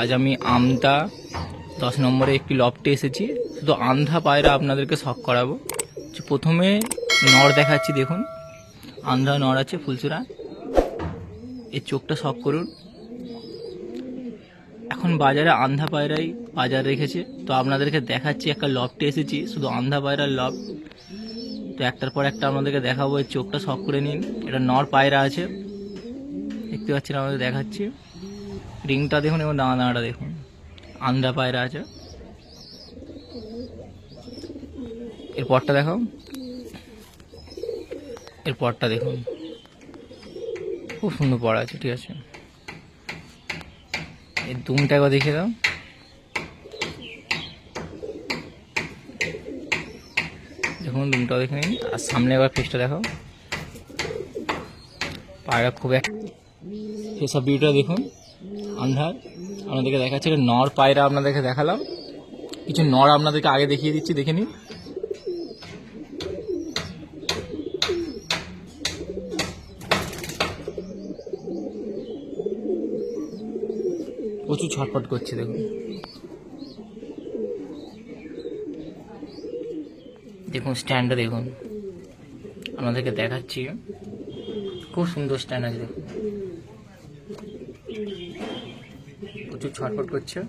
আজ আমি আমতা 10 নম্বরে একটি লফটে এসেছি। শুধু আন্ধা পায়রা আপনাদেরকে শখ করাবো। প্রথমে নর দেখাচ্ছি, দেখুন আন্ধা নর আছে ফুলচূড়া। এর চোখটা শখ করুন। এখন বাজারে আন্ধা পায়রাই বাজার রেখেছে, তো আপনাদেরকে দেখাচ্ছি একটা লফটে এসেছি, শুধু আন্ধা পায়রার লফট। তো একটার পর একটা আপনাদেরকে দেখাবো। এর চোখটা শখ করে নিন। এটা নর পায়রা আছে, দেখতে পাচ্ছেন, আমাদের দেখাচ্ছি। রিংটা দেখুন এবং দানা দানাটা দেখুন। আন্ধা পায়রা আছে। এর পরটা দেখাও। এর পরটা দেখুন, খুব সুন্দর পড়া আছে। ঠিক আছে, এর দুমটা একবার দেখে দাও। দেখুন দুমটাও দেখে নিন। আর সামনে একবার ফেসটা দেখাও। পায়রা খুব এক ফেসা ভিউটা দেখুন। আন্ধার আপনাদেরকে দেখাচ্ছে। এটা নর পায়রা আপনাদেরকে দেখালাম। কিছু নর আপনাদেরকে আগে দেখিয়ে দিচ্ছি, দেখে নিন। প্রচুর ছটফট করছে, দেখুন। দেখুন স্ট্যান্ডটা দেখুন, আপনাদেরকে দেখাচ্ছি। খুব সুন্দর স্ট্যান্ড আছে, দেখুন। প্রচুর ছটফট করছে।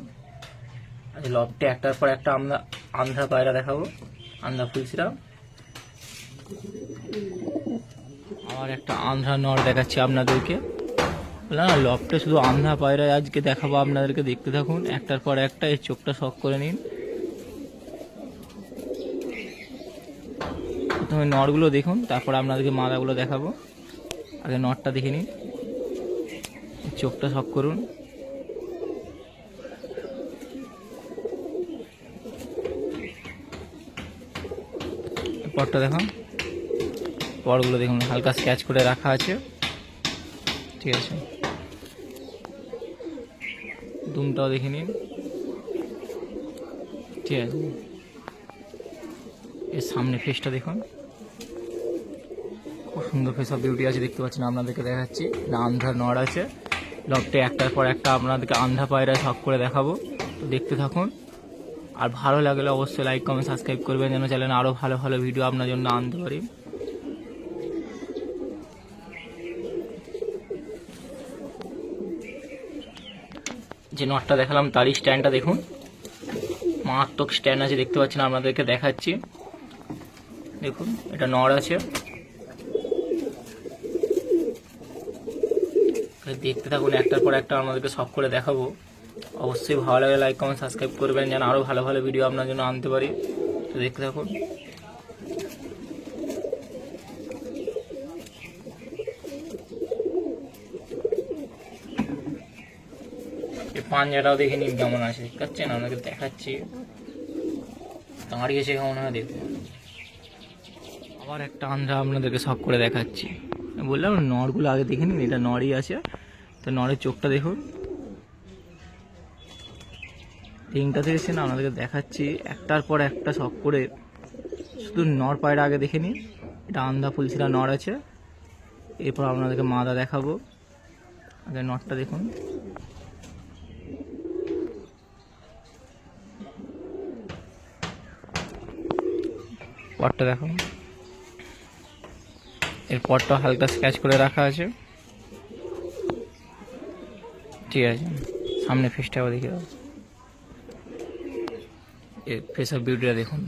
আজ লফটে একটার পর একটা আমরা আন্ধা পায়রা দেখাবো, আন্ধা ফুলসিরা। আর একটা আন্ধা নর দেখাচ্ছি আপনাদেরকে। না, লফটে শুধু আন্ধা পায়রা আজকে দেখাবো আপনাদেরকে, দেখতে থাকুন একটার পর একটা। এই চোখটা শখ করে নিন। প্রথমে নরগুলো দেখুন, তারপর আপনাদেরকে মাদাগুলো দেখাবো। আগে নরটা দেখে নিন, চোখটা শখ করুন। পরটা দেখান। পরগুলো দেখুন, হালকা স্ক্যাচ করে রাখা আছে। ঠিক আছে, দুমটাও দেখে নিন। ঠিক আছে, এর সামনে ফেসটা দেখুন, খুব সুন্দর ফেস অফ বিউটি আছে, দেখতে পাচ্ছেন। আপনাদেরকে দেখাচ্ছি না, আন্ধা নর আছে লফটে একটার পর একটা আপনাদেরকে আন্ধা পায়রা শখ করে দেখাবো। তো দেখতে থাকুন। আর ভালো লাগলে অবশ্যই লাইক কমেন্ট সাবস্ক্রাইব করবেন, যেন চ্যানেলে আরও ভালো ভালো ভিডিও আপনার জন্য আনতে পারি। যে নটটা দেখালাম তারই স্ট্যান্ডটা দেখুন, মারাত্মক স্ট্যান্ড আছে, দেখতে পাচ্ছেন। আপনাদেরকে দেখাচ্ছি, দেখুন এটা নর আছে। দেখতে থাকুন একটার পর একটা আমাদেরকে সব করে দেখাবো। অবশ্যই ভালো লাগে লাইক কমেন্ট সাবস্ক্রাইব করবেন, যেন আরও ভালো ভালো ভিডিও আপনার জন্য আনতে পারি। তো দেখতে থাকুন। এই পাঞ্জাটাও দেখে নিন কেমন আছে, দেখতে পাচ্ছেন। আপনাকে দেখাচ্ছি দাঁড়িয়েছে কেমন হয়, দেখুন। আবার একটা আন্ধা আপনাদেরকে সব করে দেখাচ্ছি। বললাম নরগুলো আগে দেখে নিন, এটা নরই আছে। তো নরের চোখটা দেখুন। রিংটা দেখেছি না, আপনাদেরকে দেখাচ্ছি একটার পর একটা শখ করে। শুধু নর পায়রা আগে দেখে নিন। এটা আন্ধা ফুলসিরা নর আছে। এরপর আপনাদেরকে মাদা দেখাবো। আগে নরটা দেখুন। পরটা দেখুন। এর পরটা হালকা স্ক্যাচ করে রাখা আছে। ঠিক আছে, সামনে ফেসটাও দেখে দাও। এর ফেস অফ বিউটিটা দেখুন,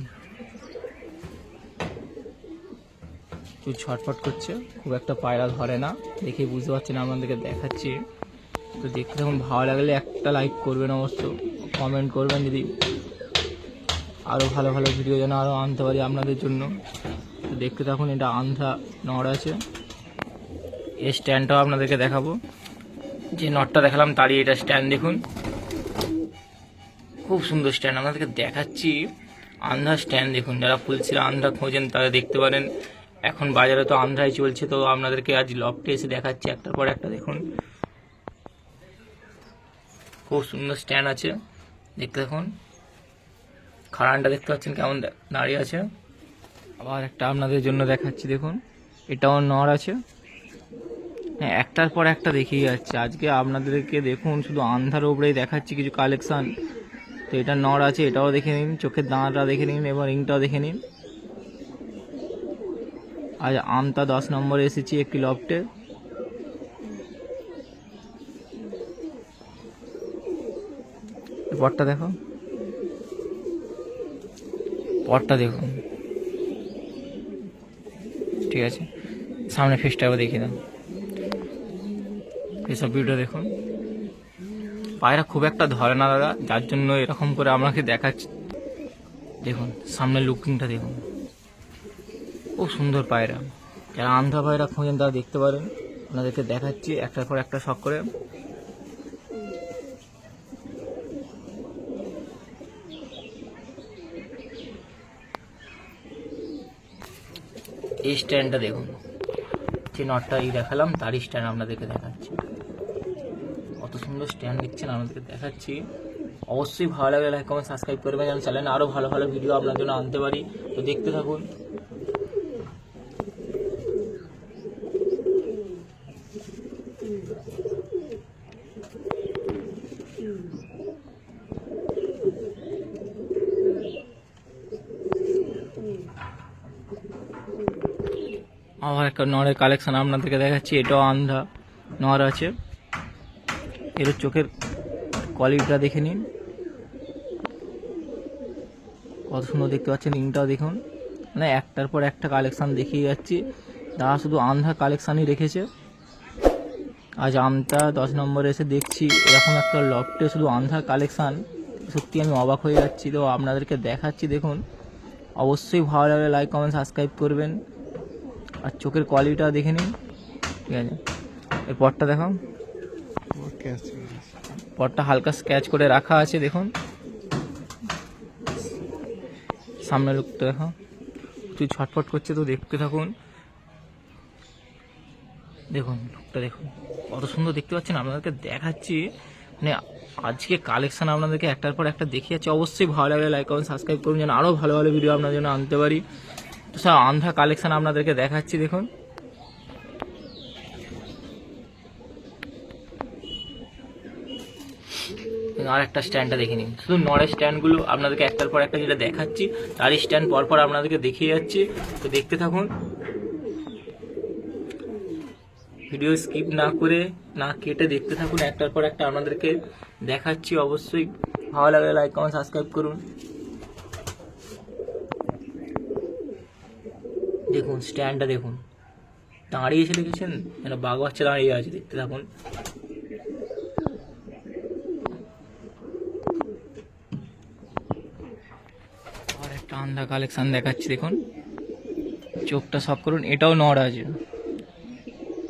চুল ছটফট করছে। খুব একটা পায়রা ধরে না, দেখে বুঝতে পারছেন। আপনাদেরকে দেখাচ্ছি। তো দেখতে থাকুন। ভালো লাগলে একটা লাইক করবেন, অবশ্য কমেন্ট করবেন, যদি আরও ভালো ভালো ভিডিও যেন আরও আনতে পারি আপনাদের জন্য। তো দেখতে থাকুন। এটা আন্ধা নর আছে। এই স্ট্যান্ডটাও আপনাদেরকে দেখাবো। যে নটটা দেখালাম তারই এটা স্ট্যান্ড দেখুন, খুব সুন্দর স্ট্যান্ড আপনাদেরকে দেখাচ্ছি। আন্ধা স্ট্যান্ড দেখুন। যারা ফুলসিরা আন্ধা খোঁজেন তারা দেখতে পারেন। এখন বাজারে তো আন্ধাই চলছে, তো আপনাদেরকে আজ লফটে এসে দেখাচ্ছি একটার পর একটা। দেখুন খুব সুন্দর স্ট্যান্ড আছে, দেখতে দেখুন। খাড়ানটা দেখতে পাচ্ছেন কেমন দাঁড়িয়ে আছে। আবার একটা আপনাদের জন্য দেখাচ্ছি, দেখুন এটাও নর আছে। হ্যাঁ, একটার পর একটা দেখিয়ে যাচ্ছে। আজকে আপনাদেরকে দেখুন শুধু আন্ধার ওপরেই দেখাচ্ছি কিছু কালেকশন। তো এটা নর আছে, এটাও দেখে নিন, চোখের দাঁড়াটা দেখে নিন, এবার রিংটাও দেখে নিন। আজ আমতা 10 নম্বরে এসেছি একটি লফটে। পরটা দেখো, পরটা দেখুন, ঠিক আছে। সামনে ফেসটাও দেখিয়ে দাও, এসব ভিডিও দেখুন। পায়রা খুব একটা ধরে না দাদা, যার জন্য এরকম করে আপনাকে দেখাচ্ছি। দেখুন সামনে লুকিংটা দেখুন, খুব সুন্দর পায়রা। যারা আন্ধা পায়রা খোঁজেন তারা দেখতে পারেন, আপনাদেরকে দেখাচ্ছি একটার পর একটা শখ করে। এই স্ট্যান্ডটা দেখুন, যে নটটা এই দেখালাম তারই স্ট্যান্ড আপনাদেরকে দেখাচ্ছি। কত সুন্দর স্ট্যান্ড দিচ্ছেন আপনাদেরকে দেখাচ্ছি। অবশ্যই ভালো লাগলে লাইক কমেন্ট সাবস্ক্রাইব করবেন, যেন চ্যানেলে আরও ভালো ভালো ভিডিও আপনার জন্য আনতে পারি। তো দেখতে থাকুন। আবার একটা নরের কালেকশন আপনাদেরকে দেখাচ্ছি। এটাও আন্ধা নর আছে, এর চোখের কোয়ালিটিটা দেখে নিন, কত সুন্দর দেখতে পাচ্ছেন। রিংটাও দেখুন, মানে একটার পর একটা কালেকশন দেখিয়ে যাচ্ছি। তারা শুধু আন্ধা কালেকশানই রেখেছে। আজ আমতা 10 নম্বরে এসে দেখছি এরকম একটা লফটে শুধু আন্ধা কালেকশান, সত্যি আমি অবাক হয়ে যাচ্ছি। তো আপনাদেরকে দেখাচ্ছি দেখুন। অবশ্যই ভালো লাগলে লাইক কমেন্ট সাবস্ক্রাইব করবেন, আর চোখের কোয়ালিটিটা দেখে নিন, ঠিক আছে। এর পরটা দেখো, পরটা হালকা স্ক্র্যাচ করে রাখা আছে দেখুন। সামনের লুকটা দেখো, তুই ছটফট করছে, তো দেখতে থাকুন। দেখুন লুকটা দেখুন, কত সুন্দর দেখতে পাচ্ছেন। আপনাদেরকে দেখাচ্ছি, মানে আজকে কালেকশান আপনাদেরকে একটার পর একটা দেখিয়ে যাচ্ছি। অবশ্যই ভালো লাগলে লাইক কমেন্ট সাবস্ক্রাইব করুন, যেন আরও ভালো ভালো ভিডিও আপনার জন্য আনতে পারি। তো সব আন্ধা কালেকশান আপনাদেরকে দেখাচ্ছি দেখুন। আর একটা স্ট্যান্ডটা দেখে নিন, শুধু নড়ের স্ট্যান্ডগুলো আপনাদেরকে একটার পর একটা যেটা দেখাচ্ছি তারই স্ট্যান্ড পরপর আপনাদেরকে দেখিয়ে যাচ্ছি। তো দেখতে থাকুন, ভিডিও স্কিপ না করে না কেটে দেখতে থাকুন। একটার পর একটা আপনাদেরকে দেখাচ্ছি। অবশ্যই ভালো লাগলে লাইক কমেন্ট সাবস্ক্রাইব করুন। দেখুন স্ট্যান্ডটা দেখুন, দাঁড়িয়ে এসে দেখেছেন যেন বাঘ বাচ্চা দাঁড়িয়ে আছে, দেখতে থাকুন। আর একটা আন্ধা কালেকশন দেখাচ্ছি দেখুন, চোখটা সব করুন, এটাও নড় আছে।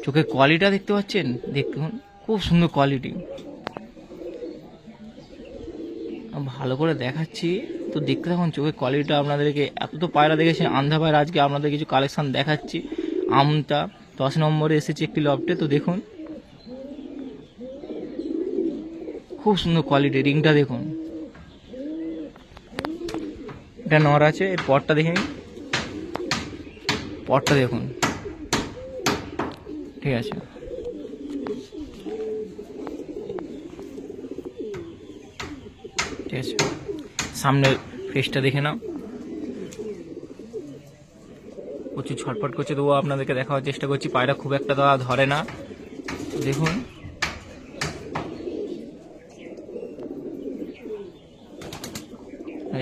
চোখের কোয়ালিটিটা দেখতে পাচ্ছেন, দেখুন খুব সুন্দর কোয়ালিটি। ভালো করে দেখাচ্ছি, তো দেখতে থাকুন চোখের কোয়ালিটিটা আপনাদেরকে। এত তো পায়রা দেখেছেন আন্ধা পায়রা, আজকে আপনাদের কিছু কালেকশন দেখাচ্ছি। আমতা 10 নম্বরে এসেছে একটি লফটে, তো দেখুন খুব সুন্দর কোয়ালিটি। রিংটা দেখুন, এটা নর আছে। এর পরটা দেখে নিন, পরটা দেখুন, ঠিক আছে। ঠিক আছে, সামনের ফেসটা দেখে নাও, প্রচুর ছটফট করছে, তবুও আপনাদেরকে দেখাবার চেষ্টা করছি। পায়রা খুব একটা দাদা ধরে না, দেখুন।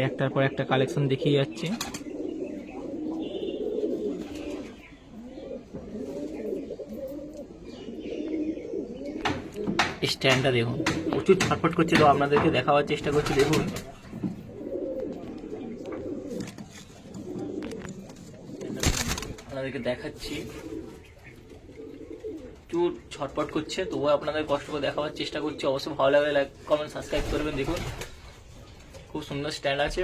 একটার পর একটা কালেকশন দেখিয়ে যাচ্ছি। স্ট্যান্ডটা দেখুন, প্রচুর ছটফট করছে, তো আপনাদেরকে দেখাবার চেষ্টা করছি। দেখুন আপনাদেরকে দেখাচ্ছি, প্রচুর ছটফট করছে, তবুও আপনাদের কষ্ট করে দেখাবার চেষ্টা করছি। অবশ্যই ভালো লাগলে লাইক কমেন্ট সাবস্ক্রাইব করবেন। দেখুন খুব সুন্দর স্ট্যান্ড আছে,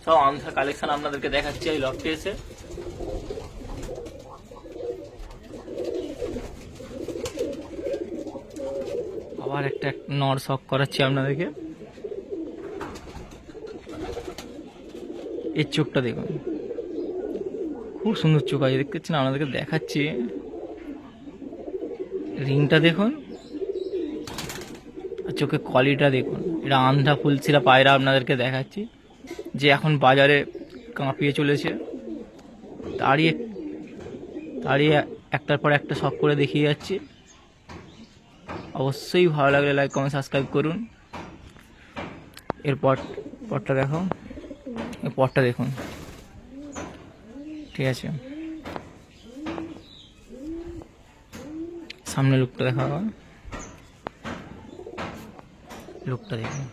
সব আন্ধা কালেকশন আপনাদেরকে দেখাচ্ছি এই লফটে এসে। আবার একটা নর শখ করাচ্ছি আপনাদেরকে। এর চোখটা দেখুন, খুব সুন্দর চোখ আছে, দেখতে পাচ্ছেন, আপনাদেরকে দেখাচ্ছি। রিংটা দেখুন, আর চোখের কোয়ালিটিটা দেখুন। এটা আন্ধা ফুলছিরা পায়রা আপনাদেরকে দেখাচ্ছি, যে এখন বাজারে কাঁপিয়ে চলেছে। তারই একটার পর একটা শখ করে দেখিয়ে যাচ্ছি। অবশ্যই ভালো লাগলে লাইক কমেন্ট সাবস্ক্রাইব করুন। পরটা দেখো, এর পরটা দেখুন, ঠিক আছে। সামনে লুকটা দেখা, লুকটা দেখুন,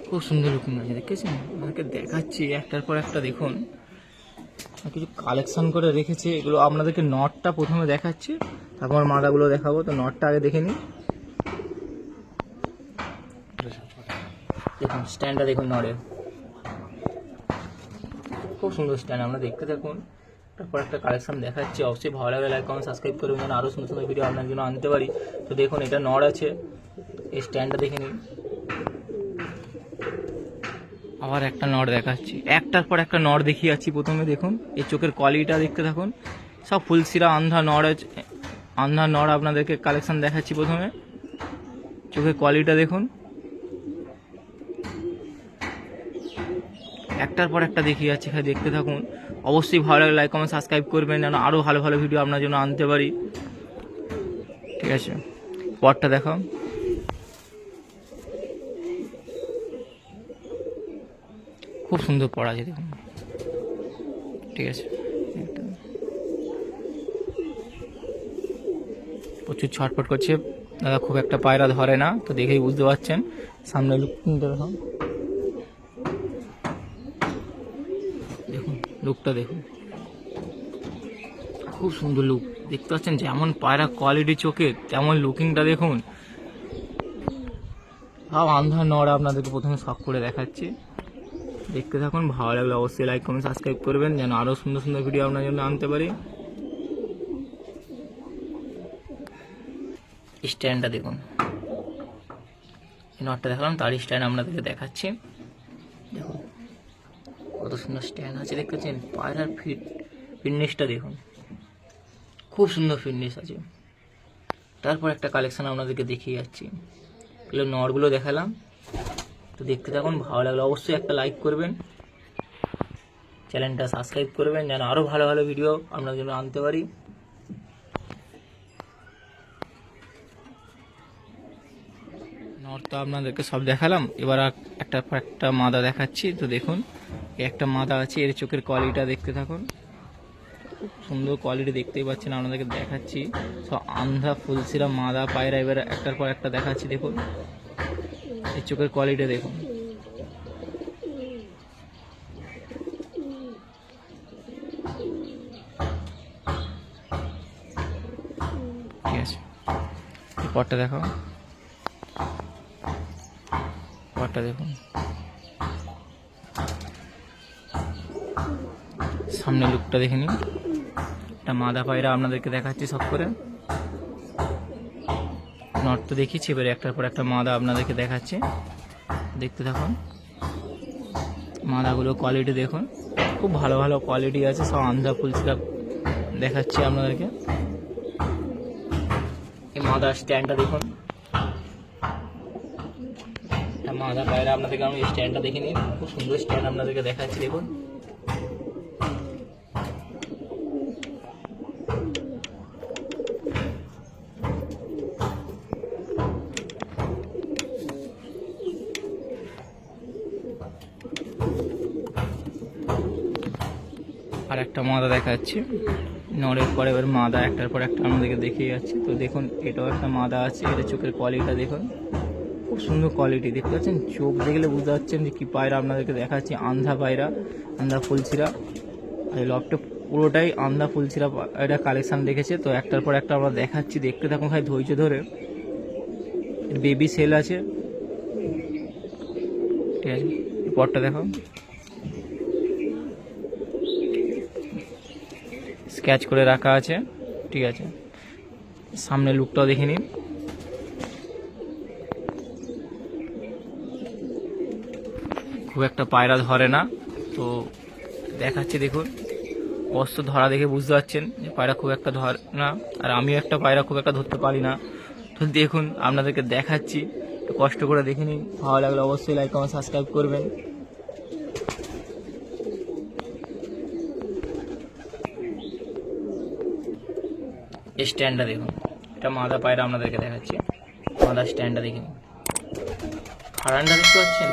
খুব সুন্দর লুকিং আছে, দেখেছেন? আপনাকে দেখাচ্ছি একটার পর একটা। দেখুন কিছু কালেকশন করে রেখেছে এগুলো। আপনাদেরকে নটটা প্রথমে দেখাচ্ছি, তারপর মাদাগুলো দেখাবো। তো নটটা আগে দেখে নিই। দেখুন স্ট্যান্ডটা দেখুন নটের, খুব সুন্দর স্ট্যান্ড। আমরা দেখতে থাকুন, তারপর একটা কালেকশন দেখাচ্ছি। অবশ্যই ভালো লাগে লাইক কমেন্ট সাবস্ক্রাইব করবেন, যেন আরও সুন্দর সুন্দর ভিডিও আপনার জন্য আনতে পারি। তো দেখুন এটা নট আছে, এই স্ট্যান্ডটা দেখে নিন। আবার একটা নট দেখাচ্ছি, একটার পর একটা নট দেখিয়ে যাচ্ছি। প্রথমে দেখুন এই চোখের কোয়ালিটিটা দেখতে থাকুন। সব ফুলসিরা আন্ধা নট আছে, আন্ধা নট আপনাদেরকে কালেকশন দেখাচ্ছি। প্রথমে চোখের কোয়ালিটিটা দেখুন, একটার পর একটা দেখিয়ে যাচ্ছি, খালি দেখতে থাকুন। অবশ্যই ভালো লাগে লাইক কমেন্ট সাবস্ক্রাইব করবেন, যেন আরও ভালো ভালো ভিডিও আপনার জন্য আনতে পারি, ঠিক আছে। পরটা দেখাও, খুব সুন্দর পড়া আছে দেখুন, ঠিক আছে। প্রচুর ছটফট করছে দাদা, খুব একটা পায়রা ধরে না, তো দেখেই বুঝতে পারছেন। সামনে লুকটা দেখাও, দেখুন লুকটা দেখুন, খুব সুন্দর লুক দেখতে পাচ্ছেন। যেমন পায়রা কোয়ালিটি চোখে, তেমন লুকিংটা দেখুন। সব আন্ধা নড় আপনাদেরকে প্রথমে শখ করে দেখাচ্ছি, দেখতে থাকুন। ভালো লাগলে অবশ্যই লাইক কমেন্ট সাবস্ক্রাইব করবেন, যেন আরও সুন্দর সুন্দর ভিডিও আপনার জন্য আনতে পারি। স্ট্যান্ডটা দেখুন, এই নটটা দেখালাম, তার স্ট্যান্ড আপনাদেরকে দেখাচ্ছি। দেখুন কত সুন্দর স্ট্যান্ড আছে, দেখতে পাচ্ছেন। পায়রার ফিটনেসটা দেখুন, খুব সুন্দর ফিটনেস আছে। তারপর একটা কালেকশন আপনাদেরকে দেখিয়ে যাচ্ছি। এগুলো নটগুলো দেখালাম, তো দেখতে থাকুন। ভালো লাগলে অবশ্যই একটা লাইক করবেন, চ্যানেলটা সাবস্ক্রাইব করবেন, যেন আরও ভালো ভালো ভিডিও আপনার জন্য আনতে পারি। নট তো আপনাদেরকে সব দেখালাম, এবার একটা পর একটা মাদা দেখাচ্ছি। তো দেখুন একটা মাদা আছে, এর চোখের কোয়ালিটিটা দেখতে থাকুন, খুব সুন্দর কোয়ালিটি দেখতেই পাচ্ছেন। আপনাদেরকে দেখাচ্ছি সব আন্ধা ফুলসিরা মাদা পায়রা। এবার একটার পর একটা দেখাচ্ছি, দেখুন এই চোখের কোয়ালিটি দেখুন, ঠিক আছে। পরটা দেখো, পরটা দেখুন, সামনে লুকটা দেখে নিন। একটা মাদা পায়রা আপনাদেরকে দেখাচ্ছি সব করে। নট তো দেখিয়েছি, এবারে একটার পর একটা মাদা আপনাদেরকে দেখাচ্ছি, দেখতে থাকুন। মাদাগুলো কোয়ালিটি দেখুন, খুব ভালো ভালো কোয়ালিটি আছে। সব আন্ধা ফুলসিরা দেখাচ্ছি আপনাদেরকে। এই মাদার স্ট্যান্ডটা দেখুন, মাদা পায়রা আপনাদেরকে আমি স্ট্যান্ডটা দেখে নিন, খুব সুন্দর স্ট্যান্ড আপনাদেরকে দেখাচ্ছি। দেখুন আর একটা মাদা দেখাচ্ছি। নড়ের পরে এবার মাদা একটার পর একটা আমাদেরকে দেখিয়ে যাচ্ছে। তো দেখুন এটাও একটা মাদা আছে, এটা চোখের কোয়ালিটিটা দেখুন, খুব সুন্দর কোয়ালিটি দেখতে পাচ্ছেন। চোখ দেখলে বুঝতে পারছেন যে কী পায়রা আপনাদেরকে দেখাচ্ছি। আন্ধা পায়রা, আন্ধা ফুলছিরা। আর এই লকটা পুরোটাই আন্ধা ফুলছিরা এটা কালেকশান রেখেছে। তো একটার পর একটা আমরা দেখাচ্ছি, দেখতে থাকুন খালি ধৈর্য ধরে। বেবি সেল আছে, ঠিক আছে। পরটা দেখো, স্কেচ করে রাখা আছে, ঠিক আছে। সামনে লুকটাও দেখে নিন, খুব একটা পায়রা ধরে না, তো দেখাচ্ছি। দেখুন স্পষ্ট ধরা দেখে বুঝতে পারছেন যে পায়রা খুব একটা ধর না, আর আমিও একটা পায়রা খুব একটা ধরতে পারি না। তো দেখুন আপনাদেরকে দেখাচ্ছি, একটু কষ্ট করে দেখে নিন। ভালো লাগলে অবশ্যই লাইক কমেন্ট সাবস্ক্রাইব করবেন। এই স্ট্যান্ডটা দেখুন, এটা মাদা পায়রা আপনাদেরকে দেখাচ্ছি। মাদা স্ট্যান্ডটা দেখে নিন। খাড়ানটা দেখতে পাচ্ছেন,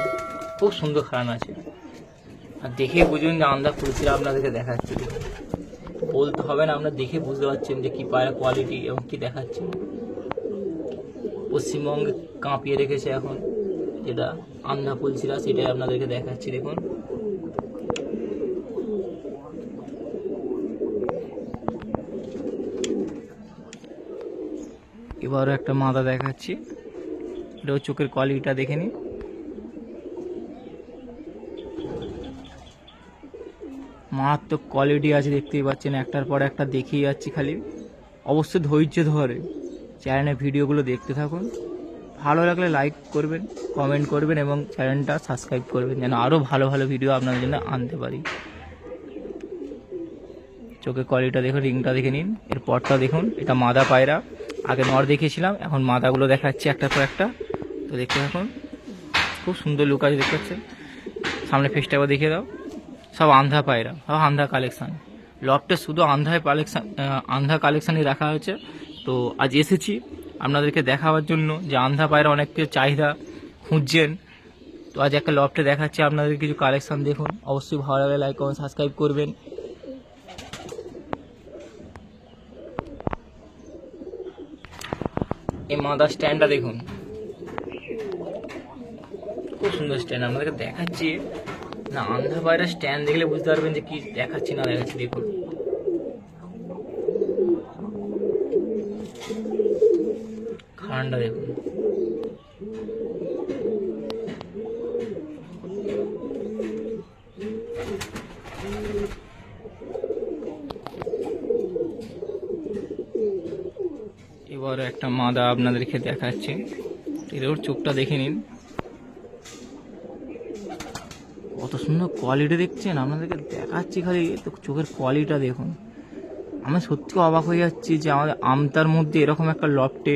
খুব সুন্দর খাড়ান আছে। আর দেখে বুঝুন যে আন্দা ফুলছিরা আপনাদেরকে দেখাচ্ছি। বলতে হবে না, আপনারা দেখে বুঝতে পারছেন যে কী পায়রা কোয়ালিটি এবং কী দেখাচ্ছে। পশ্চিমবঙ্গে কাঁপিয়ে রেখেছে এখন যেটা আন্ধা ফুলছিরা, সেটাই আপনাদেরকে দেখাচ্ছি। দেখুন এবারও একটা মাদা দেখাচ্ছি, এটাও চোখের কোয়ালিটিটা দেখে নিন। মারাত্মক কোয়ালিটি আছে, দেখতেই পাচ্ছেন। একটার পর একটা দেখিয়ে যাচ্ছি খালি। অবশ্যই ধৈর্য ধরে চ্যানেলের ভিডিওগুলো দেখতে থাকুন। ভালো লাগলে লাইক করবেন, কমেন্ট করবেন এবং চ্যানেলটা সাবস্ক্রাইব করবেন, যেন আরও ভালো ভালো ভিডিও আপনাদের জন্য আনতে পারি। চোখের কোয়ালিটিটা দেখুন, রিংটা দেখে নিন। এর পরটা দেখুন, এটা মাদা পায়রা। আগে নর দেখিয়েছিলাম, এখন মাদাগুলো দেখাচ্ছি একটার পর একটা। তো দেখতে থাকুন, খুব সুন্দর লুক আছে, দেখতে পাচ্ছেন। সামনে ফেসটাও দেখিয়ে দাও। সব আন্ধা পায়রা, সব আন্ধা কালেকশান। লফটে শুধু আন্ধা কালেকশানই রাখা হয়েছে। তো আজ এসেছি আপনাদেরকে দেখাবার জন্য যে আন্ধা পায়রা অনেককে চাহিদা খুঁজছেন। তো আজ একটা লফটে দেখাচ্ছি আপনাদের কিছু কালেকশান। দেখুন, অবশ্যই ভালো লাগলে লাইক কমেন্ট সাবস্ক্রাইব করবেন। এই মাদার স্ট্যান্ডটা দেখুন, খুব সুন্দর স্ট্যান্ড আপনাদেরকে দেখাচ্ছি। না, আন্ধা পায়রা স্ট্যান্ড দেখলে বুঝতে পারবেন যে কি দেখাচ্ছি না দেখাচ্ছি। দেখুন খানটা দেখুন, এবার একটা মাদা আপনাদেরকে দেখাচ্ছি। এর চোখটা দেখে নিন, কত সুন্দর কোয়ালিটি দেখছেন। আপনাদেরকে দেখাচ্ছি খালি, তো চোখের কোয়ালিটিটা দেখুন। আমি সত্যি অবাক হয়ে যাচ্ছি যে আমাদের আমতার মধ্যে এরকম একটা লফটে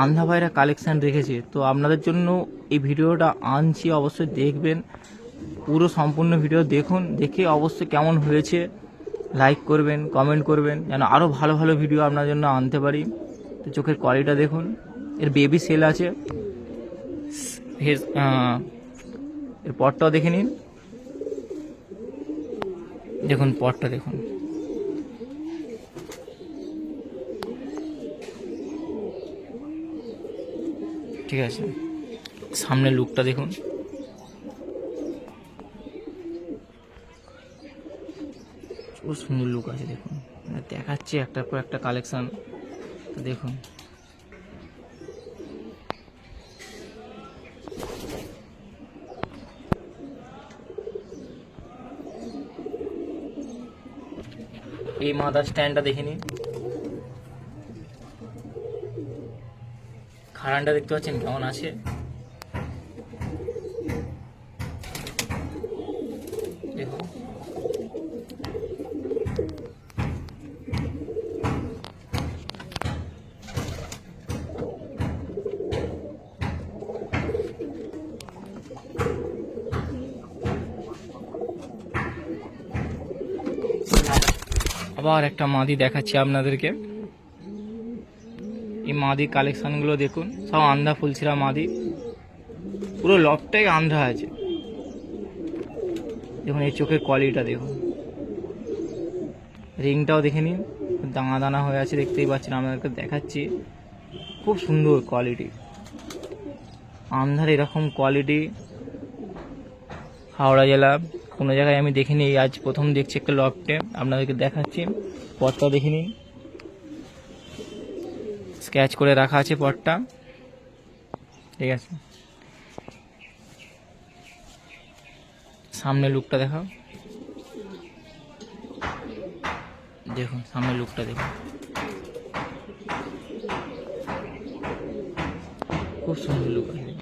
আন্ধা পায়রা কালেকশান রেখেছে। তো আপনাদের জন্য এই ভিডিওটা আনছি, অবশ্যই দেখবেন। পুরো সম্পূর্ণ ভিডিও দেখুন, দেখে অবশ্যই কেমন হয়েছে লাইক করবেন, কমেন্ট করবেন, যেন আরও ভালো ভালো ভিডিও আপনার জন্য আনতে পারি। তো চোখের কোয়ালিটিটা দেখুন। এর বেবি সেল আছে। এর পটটাও দেখে নিন, দেখুন পটটা দেখুন। ঠিক আছে, সামনের লুকটা দেখুন। খুব সুন্দর লুক আছে, দেখুন। দেখাচ্ছি একটার পর একটা কালেকশান। তো দেখুন এই মাদার স্ট্যান্ডটা দেখে নিন। খাড়ানটা দেখতে পাচ্ছেন কেমন আছে। দেখুন আবার একটা মাদি দেখাচ্ছি আপনাদেরকে। এই মাদি কালেকশানগুলো দেখুন, সব আন্ধা ফুলছিরা মাদি। পুরো লফটাই আন্ধা আছে। দেখুন এই চোখের কোয়ালিটিটা দেখুন, রিংটাও দেখে নিন। দানা দানা হয়ে আছে, দেখতেই পাচ্ছেন। আপনাদেরকে দেখাচ্ছি, খুব সুন্দর কোয়ালিটি। আন্ধার এরকম কোয়ালিটি হাওড়া জেলা কোনো জায়গায় আমি দেখিনি। আজ প্রথম দেখছি একটা লফটে, আপনাদেরকে দেখাচ্ছি। পটটাও দেখে নিন, স্ক্র্যাচ করে রাখা আছে পটটা। ঠিক আছে, সামনে লুকটা দেখাও। দেখুন সামনে লুকটা দেখুন, খুব সুন্দর লুক আছে।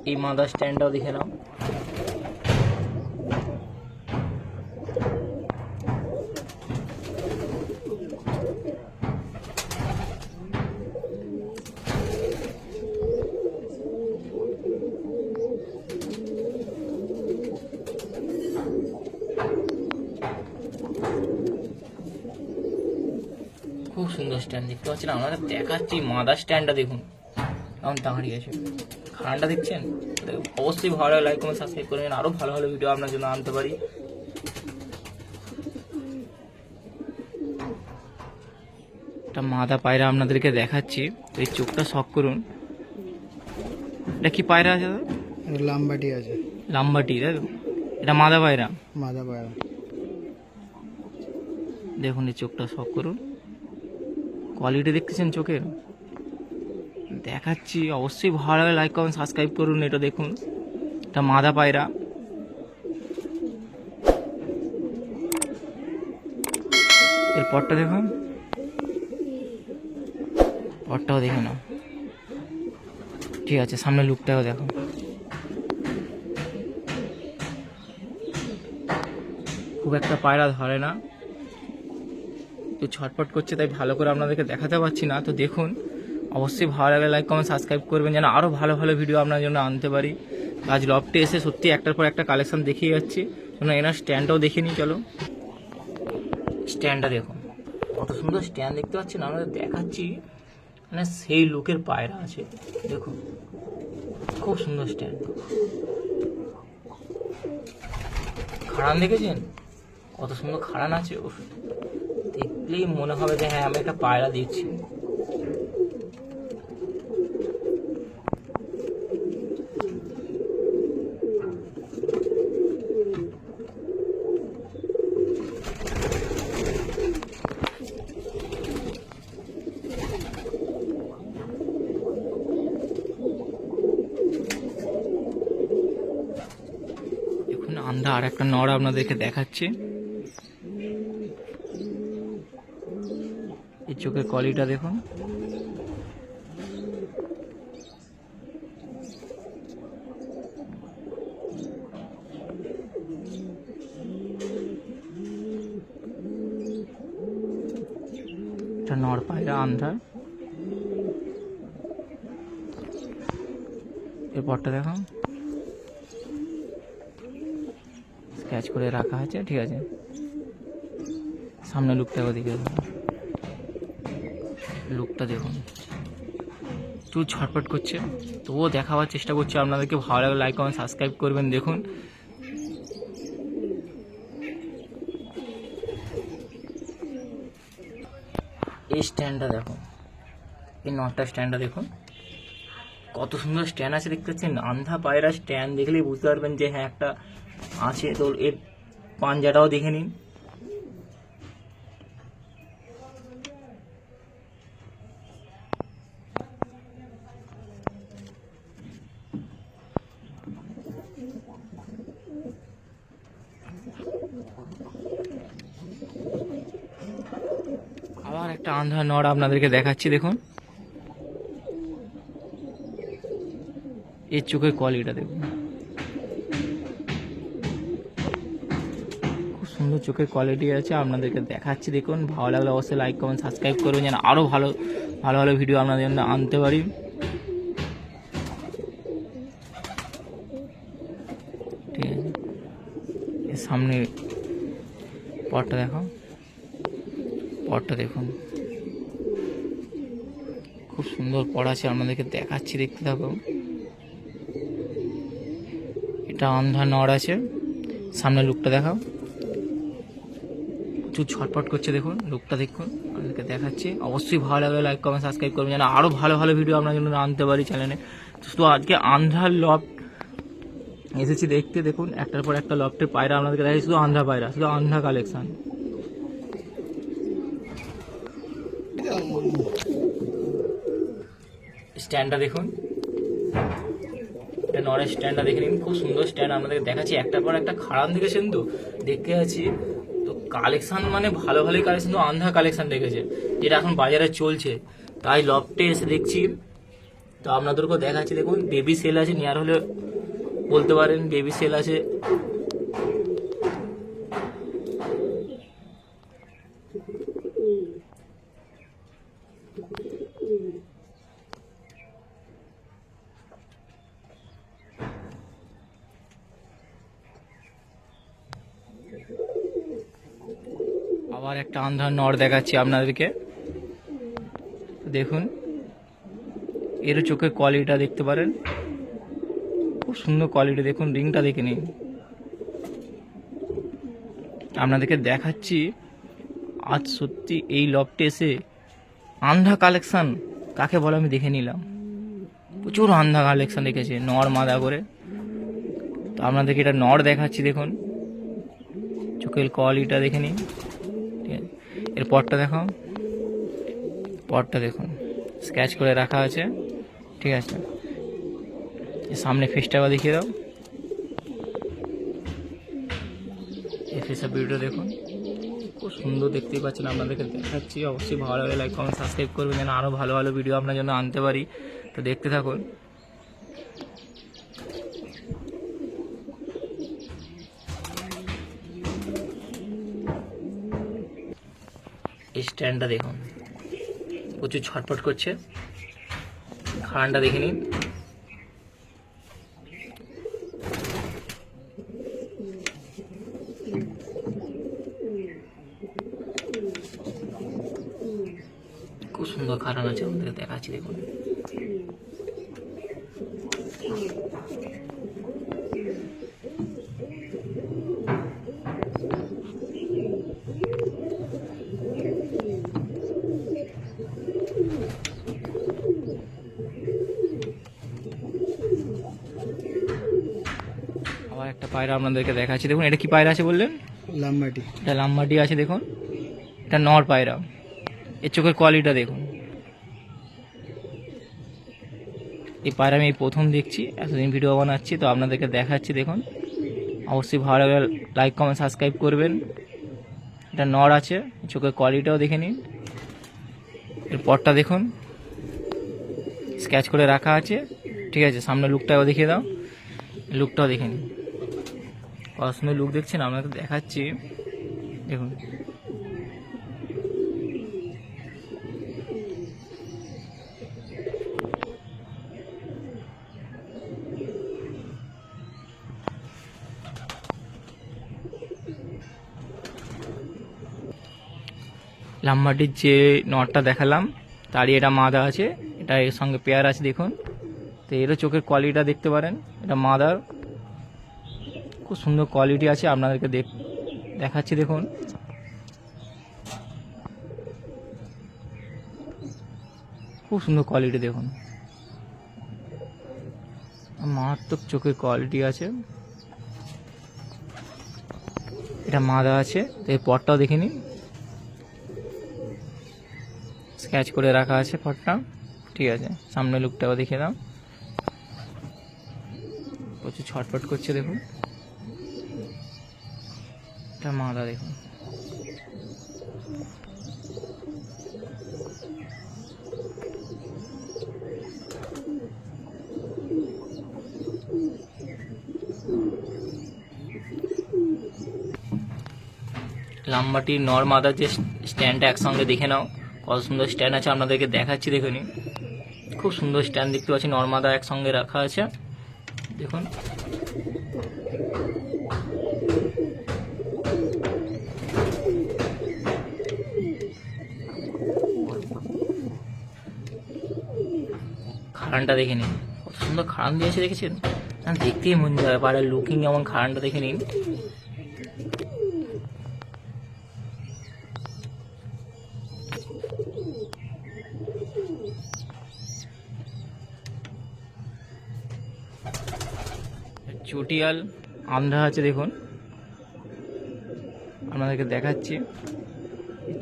এই মাদার স্ট্যান্ডটাও দেখে নাও। খুব সুন্দর স্ট্যান্ড দেখতে পাচ্ছেন, আপনাদের দেখাচ্ছি মাদার স্ট্যান্ডটা দেখুন কেমন দাঁড়িয়ে আছে। খানটা দেখছেন, অবশ্যই ভালো লাগে, লাইক কমেন্ট সাবস্ক্রাইব করবেন, আরও ভালো ভালো ভিডিও আপনার জন্য আনতে পারি। একটা মাদা পায়রা আপনাদেরকে দেখাচ্ছি, তো এই চোখটা শখ করুন। এটা কি পায়রা আছে দাদা? লাম্বাটি আছে। লাম্বাটি, তাই তো? এটা মাদা পায়রা। মাদা পায়রা দেখুন এই চোখটা শখ করুন, কোয়ালিটি দেখতেছেন চোখের, দেখাচ্ছি। অবশ্যই ভালো লাগে, লাইক কমেন্ট সাবস্ক্রাইব করুন। এটা দেখুন, এটা মাদা পায়রা। এর পরটা দেখুন, পরটাও দেখে নাও। ঠিক আছে, সামনে লুকটাও দেখো। খুব একটা পায়রা ধরে না, একটু ছটফট করছে, তাই ভালো করে আপনাদেরকে দেখাতে পারছি না। তো দেখুন, অবশ্যই ভালো লাগে, লাইক কমেন্ট সাবস্ক্রাইব করবেন যেন আরও ভালো ভালো ভিডিও আপনার জন্য আনতে পারি। আজ লফটে এসে সত্যি একটার পর একটা কালেকশন দেখিয়ে যাচ্ছি। এনার স্ট্যান্ডটাও দেখে নিই, চলো। স্ট্যান্ডটা দেখুন, কত সুন্দর স্ট্যান্ড দেখতে পাচ্ছেন, আপনাদের দেখাচ্ছি। মানে সেই লুকের পায়রা আছে, দেখুন খুব সুন্দর স্ট্যান্ড। খাড়ান দেখেছেন, কত সুন্দর খাড়ান আছে, দেখলেই মনে হবে যে হ্যাঁ আমি একটা পায়রা দিচ্ছি। দেখুন আন্ধা আর একটা নড় আপনাদেরকে দেখাচ্ছে। এই চোখের কোয়ালিটিটা দেখুন, এটা নড় পায়রা আন্ধার। এরপরটা দেখো, স্কেচ করে রাখা আছে, ঠিক আছে। সামনে লুকটাও দিকে লুকটা দেখুন, একটু ছটফট করছে, তবুও দেখাবার চেষ্টা করছি আপনাদেরকে। ভালো লাগে, লাইক কমেন্ট সাবস্ক্রাইব করবেন। দেখুন এই স্ট্যান্ডটা দেখুন, এই নটটা স্ট্যান্ডটা দেখুন, কত সুন্দর স্ট্যান্ড আছে দেখতে পাচ্ছেন। আন্ধা পায়রা স্ট্যান্ড দেখলেই বুঝতে পারবেন যে হ্যাঁ একটা আছে। তো এর পাঞ্জাটাও দেখে নিন, আবার একটা আন্ধা নড় আপনাদেরকে দেখাচ্ছি। দেখুন এর চোখের কোয়ালিটিটা দেখুন, খুব সুন্দর চোখের কোয়ালিটি আছে, আপনাদেরকে দেখাচ্ছি। দেখুন ভালো লাগলে অবশ্যই লাইক কমেন্ট সাবস্ক্রাইব করবেন যেন আরও ভালো ভালো ভালো ভিডিও আপনাদের জন্য আনতে পারি। ঠিক আছে, এর সামনে পরটা দেখো, পরটা দেখুন, খুব সুন্দর পর আছে, আপনাদেরকে দেখাচ্ছি, দেখতে থাকো। এটা আন্ধা নড় আছে, সামনে লুকটা দেখাও, প্রচুর ছটপট করছে, দেখুন লুকটা দেখুন, আপনাদেরকে দেখাচ্ছি। অবশ্যই ভালো লাগলে লাইক কমেন্ট সাবস্ক্রাইব করবেন যেন আরও ভালো ভালো ভিডিও আপনার জন্য আনতে পারি চ্যানেলে। শুধু আজকে আন্ধার লফট এসেছি দেখতে, দেখুন একটার পর একটা লফটের পায়রা আপনাদেরকে দেখাচ্ছি, শুধু আন্ধা পায়রা, শুধু আন্ধা কালেকশন। স্ট্যান্ডটা দেখুন, এটা নরের স্ট্যান্ডটা দেখে নিন, খুব সুন্দর স্ট্যান্ড আপনাদেরকে দেখাচ্ছি। একটার পর একটা খারাপ দেখেছেন, তো দেখতে আছি তো কালেকশন মানে ভালো ভালোই কালেকশন, তো আন্ধা কালেকশন দেখেছে যেটা এখন বাজারে চলছে, তাই লফটে এসে দেখছি। তো তো আপনাদেরকেও দেখাচ্ছি, দেখুন বেবি সেল আছে, নেওয়ার হলে বলতে পারেন, বেবি সেল আছে। আবার একটা আন্ধার নর দেখাচ্ছি আপনাদেরকে, দেখুন এর চোখের কোয়ালিটিটা দেখতে পারেন, খুব সুন্দর কোয়ালিটি। দেখুন রিংটা দেখে নিন। আপনাদেরকে দেখাচ্ছি আজ সত্যি এই লফটে এসে আন্ধা কালেকশন কাকে বলে আমি দেখে নিলাম। প্রচুর আন্ধা কালেকশন রেখেছে নর মাদা করে। তো আপনাদেরকে এটা নর দেখাচ্ছি, দেখুন চোখের কোয়ালিটিটা দেখে নিন। ঠিক আছে, এর পরটা দেখাও, পরটা দেখুন স্ক্র্যাচ করে রাখা আছে। ঠিক আছে, এর সামনে ফেসটাও দেখিয়ে দাও, এই ফেসের ভিডিও দেখুন, খুব সুন্দর দেখতেই পাচ্ছেন। আপনাদেরকে দেখাচ্ছি, অবশ্যই ভালো লাগলে লাইক কমেন্ট সাবস্ক্রাইব করবেন যেন আরও ভালো ভালো ভিডিও আপনার জন্য আনতে পারি। তো দেখতে থাকুন। এই স্ট্যান্ডটা দেখুন, প্রচুর ছটফট করছে। খানটা দেখে নিন, খুব সুন্দর খারান আছে, আমাদের দেখাচ্ছি দেখুন। আবার একটা পায়রা আপনাদেরকে দেখাচ্ছি, দেখুন এটা কি পায়রা আছে বললেন? লাম্বাটি। এটা লাম্বাটি আছে, দেখুন এটা নর পায়রা। এর চোখের কোয়ালিটিটা দেখুন। এই পায়রা আমি এই প্রথম দেখছি, এতদিন ভিডিও বানাচ্ছি, তো আপনাদেরকে দেখাচ্ছি দেখুন। অবশ্যই ভালো লাগলে লাইক কমেন্ট সাবস্ক্রাইব করবেন। এটা নর আছে, চোখের কোয়ালিটিটাও দেখে নিন। এর পরটা দেখুন স্ক্র্যাচ করে রাখা আছে। ঠিক আছে, সামনে লুকটাও দেখিয়ে দাও, লুকটাও দেখে নিন। কত সুন্দর লুক দেখছেন, আপনাকে দেখাচ্ছি দেখুন। লাম্বাটির যে নটটা দেখালাম তারই এটা মাদা আছে, এটা এর সঙ্গে পেয়ার আছে দেখুন। তো এরও চোখের কোয়ালিটিটা দেখতে পারেন, এটা মাদার, খুব সুন্দর কোয়ালিটি আছে। আপনাদেরকে দেখাচ্ছি দেখুন। খুব সুন্দর কোয়ালিটি দেখুন, মারাত্মক চোখের কোয়ালিটি আছে। এটা মাদা আছে, তো এই পটটাও দেখে নিন, স্ক্র্যাচ করে রাখা আছে পটটা। ঠিক আছে, সামনে লুকটাও দেখে দাও, প্রচুর ছটফট করছে দেখুন। এটা মাদা দেখুন। লাম্বাটির নর মাদার যে স্ট্যান্ডটা একসঙ্গে দেখে নাও, কত সুন্দর স্ট্যান্ড আছে, আপনাদেরকে দেখাচ্ছি দেখে নিন। খুব সুন্দর স্ট্যান্ড দেখতে পাচ্ছি, নর মাদা একসঙ্গে রাখা আছে দেখুন। খাড়ানটা দেখে নিন, কত সুন্দর খাড়ান দিয়েছে, দেখেছেন? দেখতেই মন যাবে, পাড়ার লুকিং এমন খাড়ানটা দেখে নিন। চটিয়াল আন্ধ্রা আছে দেখুন, আপনাদেরকে দেখাচ্ছি।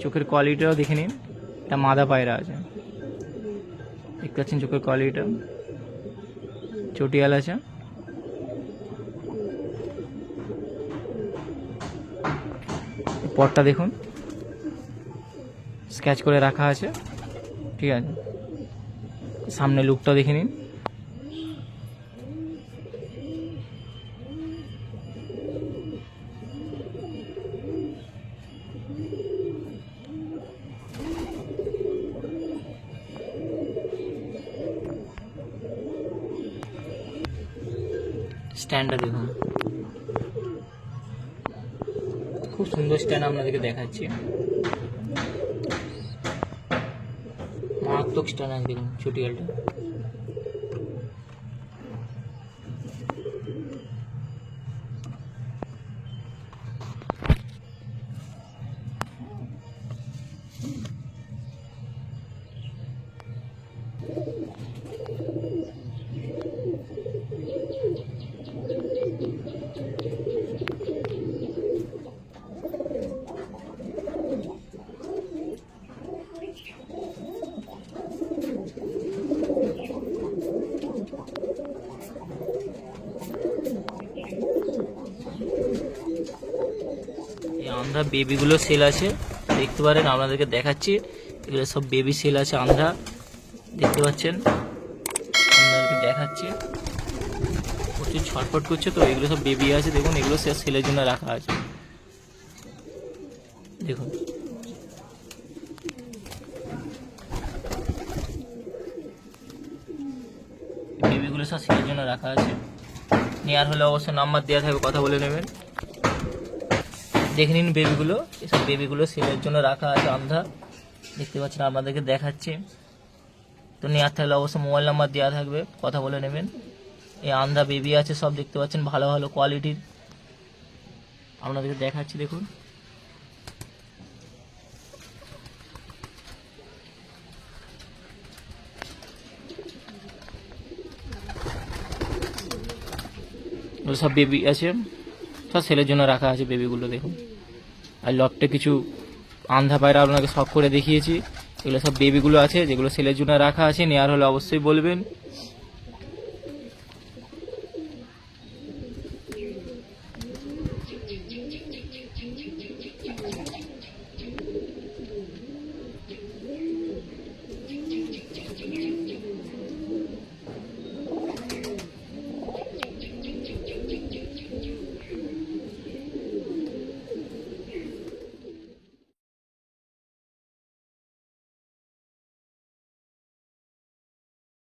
চোখের কোয়ালিটিটাও দেখে নিন, এটা মাদা পায়রা আছে, দেখতে পাচ্ছেন চোখের কোয়ালিটিটা। চটিয়াল আছে, পটটা দেখুন স্ক্র্যাচ করে রাখা আছে। ঠিক আছে, সামনে লুকটা দেখে নিন। স্ট্যান্ডটা দেখুন, খুব সুন্দর স্ট্যান্ড আপনাদেরকে দেখাচ্ছি। মারাত্মক স্ট্যান্ড আছে দেখুন চটিয়ালটা। এই আন্ধ্রা বেবিগুলো সেল আছে, দেখতে পারেন, আপনাদেরকে দেখাচ্ছি। এগুলো সব বেবি সেল আছে আন্ধ্রা, দেখতে পাচ্ছেন, আপনাদেরকে দেখাচ্ছি। প্রচুর ছটফট করছে, তো এগুলো সব বেবি আছে দেখুন, এগুলো সেলের জন্য রাখা আছে দেখুন। বেবিগুলো সব সেলের জন্য রাখা আছে, নেওয়ার হলে অবশ্য নাম্বার দেওয়া থাকবে, কথা বলে নেবেন। দেখে নিন বেবিগুলো, এসব বেবিগুলো সেলের জন্য রাখা আছে আন্ধ্রা, দেখতে পাচ্ছেন, আপনাদেরকে দেখাচ্ছি। তো নেওয়ার থাকলে অবশ্য মোবাইল নাম্বার দেওয়া থাকবে, কথা বলে নেবেন। এই আন্ধ্রা বেবি আছে সব, দেখতে পাচ্ছেন, ভালো ভালো কোয়ালিটির, আপনাদেরকে দেখাচ্ছি দেখুন। এগুলো সব বেবি আছে, সব সেলের জন্য রাখা আছে বেবিগুলো দেখুন। আর লটে কিছু আন্ধ্যা পায়রা আপনাকে শখ করে দেখিয়েছি, এগুলো সব বেবিগুলো আছে যেগুলো সেলের জন্য রাখা আছে, নেওয়ার হলে অবশ্যই বলবেন।